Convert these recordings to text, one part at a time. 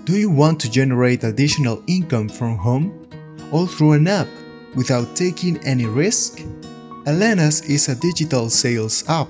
Do you want to generate additional income from home? All through an app, without taking any risk? Elenas is a digital sales app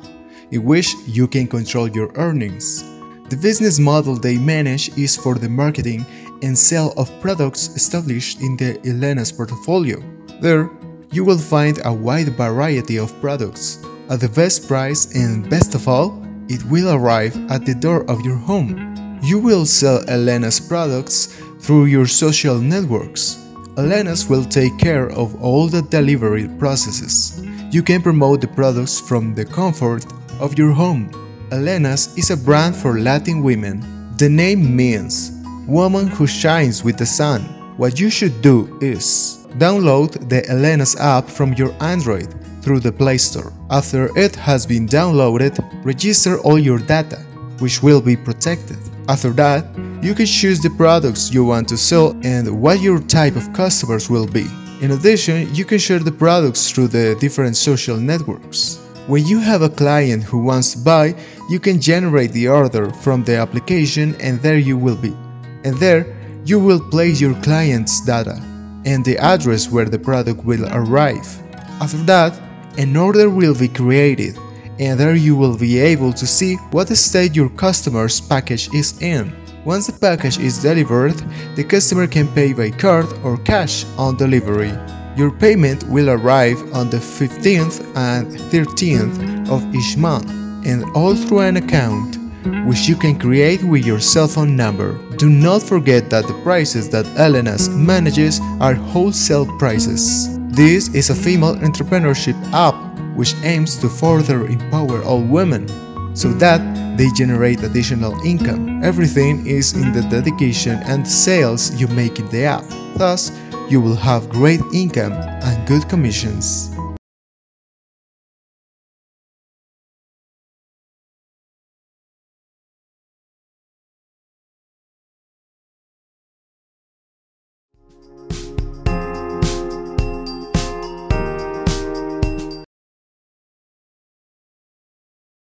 in which you can control your earnings. The business model they manage is for the marketing and sale of products established in the Elenas portfolio. There, you will find a wide variety of products at the best price, and best of all, it will arrive at the door of your home. You will sell Elenas products through your social networks. Elenas will take care of all the delivery processes. You can promote the products from the comfort of your home. Elenas is a brand for Latin women. The name means woman who shines with the sun. What you should do is download the Elenas app from your Android through the Play Store. After it has been downloaded, register all your data, which will be protected. After that, you can choose the products you want to sell and what your type of customers will be. In addition, you can share the products through the different social networks. When you have a client who wants to buy, you can generate the order from the application, and there you will be. And there, you will place your client's data and the address where the product will arrive. After that, an order will be created, and there you will be able to see what state your customer's package is in. Once the package is delivered, the customer can pay by card or cash on delivery. Your payment will arrive on the 15th and 13th of each month, and all through an account, which you can create with your cell phone number. Do not forget that the prices that Elenas manages are wholesale prices. This is a female entrepreneurship app which aims to further empower all women, so that they generate additional income. Everything is in the dedication and sales you make in the app. Thus, you will have great income and good commissions.